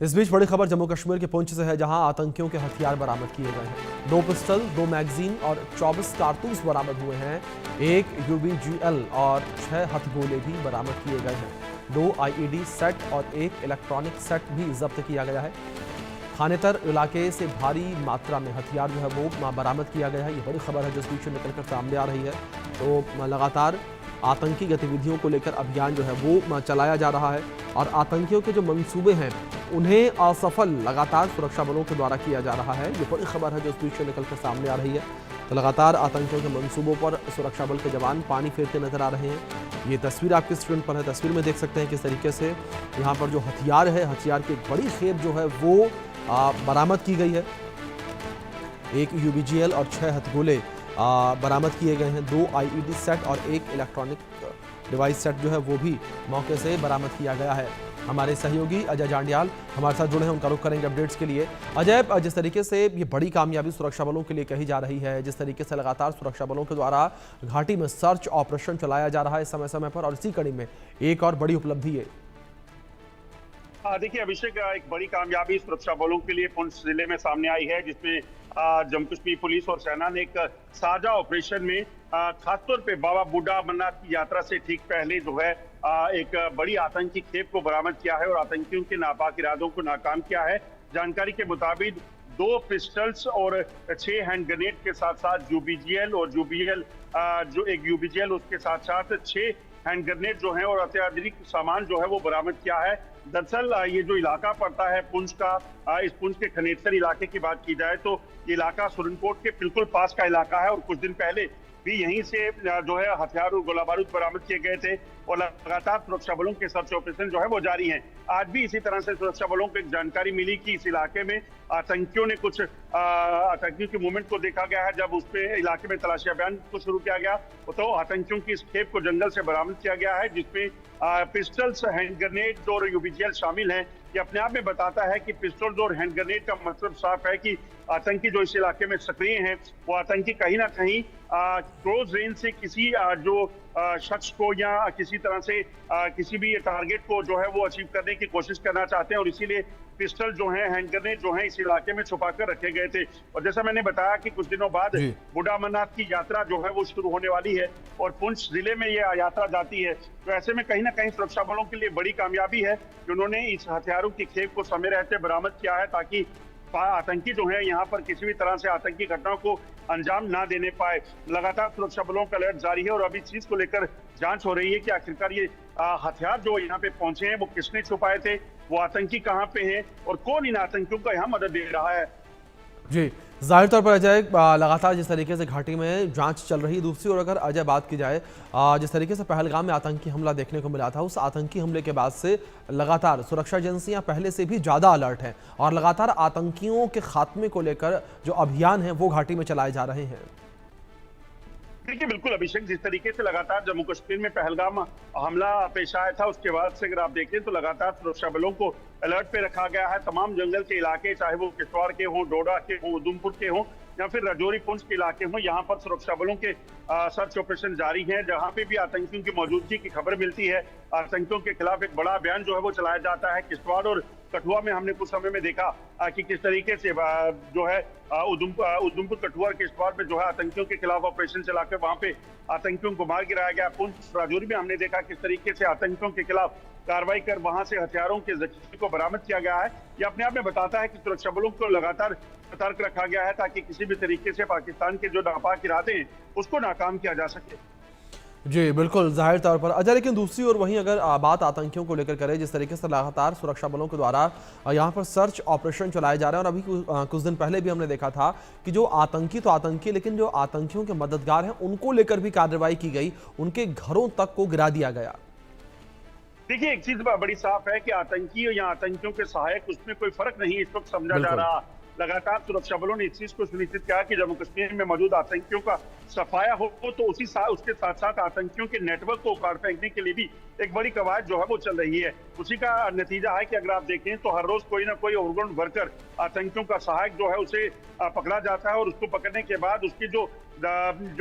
इस बीच बड़ी खबर जम्मू कश्मीर के पुंछ से है, जहां आतंकियों के हथियार बरामद किए गए हैं। 2 पिस्टल, 2 मैगजीन और 24 कारतूस बरामद हुए हैं। 1 UBGL और 6 हथगोले भी बरामद किए गए हैं। 2 IED सेट और 1 इलेक्ट्रॉनिक सेट भी जब्त किया गया है। खानेतर इलाके से भारी मात्रा में हथियार जो है वो बरामद किया गया है। ये बड़ी खबर है जो इस बीच निकलकर सामने आ रही है। तो लगातार आतंकी गतिविधियों को लेकर अभियान जो है वो चलाया जा रहा है और आतंकियों के जो मंसूबे हैं उन्हें असफल लगातार सुरक्षा बलों के द्वारा किया जा रहा है। ये बड़ी खबर है जो इस बीच निकलकर सामने आ रही है। तो लगातार आतंकियों के मंसूबों पर सुरक्षा बल के जवान पानी फेरते नजर आ रहे हैं। ये तस्वीर आपकी स्क्रीन पर है। तस्वीर में देख सकते हैं किस तरीके से यहाँ पर जो हथियार है, हथियार की एक बड़ी खेप जो है वो बरामद की गई है। 1 UBGL और 6 हथगोले बरामद किए गए हैं। 2 IED सेट और 1 इलेक्ट्रॉनिक डिवाइस सेट जो है वो भी मौके से बरामद किया गया है। हमारे सहयोगी अजय जांडियाल हमारे साथ जुड़े हैं, उनका रुख करेंगे अपडेट्स के लिए। अजय, जिस तरीके से ये बड़ी कामयाबी सुरक्षा बलों के लिए कही जा रही है, जिस तरीके से लगातार सुरक्षा बलों के द्वारा घाटी में सर्च ऑपरेशन चलाया जा रहा है समय समय पर, और इसी कड़ी में एक और बड़ी उपलब्धि है। देखिए अभिषेक, एक बड़ी कामयाबी सुरक्षा बलों के लिए पुंछ जिले में सामने आई है, जिसमें जम्मू कश्मीर पुलिस और सेना ने एक साझा ऑपरेशन में खासतौर पे बाबा बूढ़ा अमरनाथ की यात्रा से ठीक पहले जो है एक बड़ी आतंकी खेप को बरामद किया है और आतंकियों के नापाक इरादों को नाकाम किया है। जानकारी के मुताबिक 2 पिस्टल्स और 6 हैंड ग्रेनेड के साथ साथ UBGL और UBL जो एक UBGL उसके साथ साथ 6 हैंड ग्रेनेड जो है और अत्याधुनिक सामान जो है वो बरामद किया है। दरअसल ये जो इलाका पड़ता है पुंछ का, इस पुंछ के खनेतर इलाके की बात की जाए तो ये इलाका सुरनकोट के बिल्कुल पास का इलाका है और कुछ दिन पहले भी यहीं से जो है हथियार और गोला बारूद बरामद किए गए थे और लगातार सुरक्षा बलों के सर्च ऑपरेशन जो है वो जारी हैं। आज भी इसी तरह से सुरक्षा बलों को एक जानकारी मिली कि इस इलाके में आतंकियों ने कुछ आतंकियों के मूवमेंट को देखा गया है। जब उस पे इलाके में तलाशी अभियान को शुरू किया गया तो आतंकियों की इस खेप को जंगल से बरामद किया गया है, जिसमें पिस्टल्स, हैंड ग्रेनेड और UBGL शामिल हैं। ये अपने आप में बताता है कि पिस्टल और हैंड ग्रेनेड का मतलब साफ है कि आतंकी जो इस इलाके में सक्रिय हैं वो आतंकी कहीं ना कहीं क्लोज रेंज से किसी जो शख्स को या किसी तरह से किसी भी टारगेट को जो है वो अचीव करने की कोशिश करना चाहते हैं और इसीलिए पिस्टल जो है, हैंड ग्रेनेड जो है इस इलाके में छुपा कर रखे गए थे। और जैसा मैंने बताया कि कुछ दिनों बाद बूढ़ा अमरनाथ की यात्रा जो है वो शुरू होने वाली है और पुंछ जिले में ये यात्रा जाती है। तो ऐसे में कहीं ना कहीं सुरक्षा बलों के लिए बड़ी कामयाबी है कि उन्होंने इस हथियारों की खेप को समय रहते बरामद किया है, ताकि आतंकी जो है यहाँ पर किसी भी तरह से आतंकी घटनाओं को अंजाम ना देने पाए। लगातार सुरक्षा बलों का अलर्ट जारी है और अभी इस चीज को लेकर जांच हो रही है कि आखिरकार ये हथियार जो यहाँ पे पहुंचे हैं वो किसने छुपाए थे, वो आतंकी कहाँ पे हैं और कौन इन आतंकियों को यहाँ मदद दे रहा है। जी, जाहिर तौर पर अजय, लगातार जिस तरीके से घाटी में जांच चल रही है, दूसरी ओर अगर अजय बात की जाए जिस तरीके से पहलगाम में आतंकी हमला देखने को मिला था, उस आतंकी हमले के बाद से लगातार सुरक्षा एजेंसियां पहले से भी ज़्यादा अलर्ट हैं और लगातार आतंकियों के खात्मे को लेकर जो अभियान है वो घाटी में चलाए जा रहे हैं। देखिए बिल्कुल अभिषेक, जिस तरीके से लगातार जम्मू कश्मीर में पहलगाम हमला पेश आया था उसके बाद से अगर आप देखें तो लगातार सुरक्षा बलों को अलर्ट पे रखा गया है। तमाम जंगल के इलाके, चाहे वो किश्तवाड़ के हों, डोडा के हों, उधमपुर के हों या फिर राजौरी पुंछ के इलाके हों, यहाँ पर सुरक्षा बलों के सर्च ऑपरेशन जारी है। जहाँ पे भी आतंकियों की मौजूदगी की खबर मिलती है, आतंकियों के खिलाफ एक बड़ा अभियान जो है वो चलाया जाता है। किश्तवाड़ और कठुआ में हमने कुछ समय में देखा कि किस तरीके से जो है उधमपुर, कठुआ और किश्तवाड़ में जो है आतंकियों के खिलाफ ऑपरेशन चलाकर वहां पे आतंकियों को मार गिराया गया। पुंछ, राजौरी में हमने देखा किस तरीके से आतंकियों के खिलाफ कार्रवाई कर वहां से हथियारों के जख्मी को बरामद किया गया है। ये अपने आप में बताता है कि सुरक्षा बलों को लगातार सतर्क रखा गया है ताकि किसी भी तरीके से पाकिस्तान के जो नापाक इरादे हैं उसको नाकाम किया जा सके। जी बिल्कुल, जाहिर तौर पर अजय, लेकिन दूसरी ओर वहीं अगर बात आतंकियों को लेकर करें, जिस तरीके से लगातार सुरक्षा बलों के द्वारा यहाँ पर सर्च ऑपरेशन चलाए जा रहे हैं और अभी कुछ दिन पहले भी हमने देखा था कि जो आतंकी तो आतंकी, लेकिन जो आतंकियों के मददगार हैं उनको लेकर भी कार्रवाई की गई, उनके घरों तक को गिरा दिया गया। देखिए एक चीज बड़ी साफ है कि आतंकी या आतंकियों के सहायक उसमें कोई फर्क नहीं इस वक्त समझा जा रहा। लगातार सुरक्षा बलों ने इस चीज को सुनिश्चित किया कि जम्मू कश्मीर में मौजूद आतंकियों का सफाया हो तो उसके साथ साथ आतंकियों के नेटवर्क को उखाड़ फेंकने के लिए भी एक बड़ी कवायद जो है वो चल रही है। उसी का नतीजा है कि अगर आप देखें तो हर रोज कोई ना कोई ओवरग्राउंड वर्कर आतंकियों का सहायक जो है उसे पकड़ा जाता है और उसको पकड़ने के बाद उसकी जो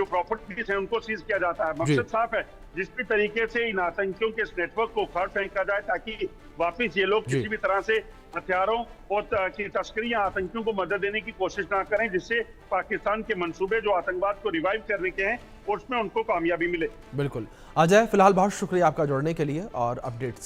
प्रॉपर्टीज है उनको सीज किया जाता है। मकसद साफ है जिस भी तरीके से इन आतंकियों के इस नेटवर्क को उखाड़ फेंका जाए ताकि वापिस ये लोग जी। किसी भी तरह से हथियारों और की तस्करी या आतंकियों को मदद देने की कोशिश ना करें, जिससे पाकिस्तान के मंसूबे जो आतंकवाद को रिवाइव करने के हैं उसमें उनको कामयाबी मिले। बिल्कुल अजय, फिलहाल बहुत शुक्रिया आपका जुड़ने के लिए और अपडेट्स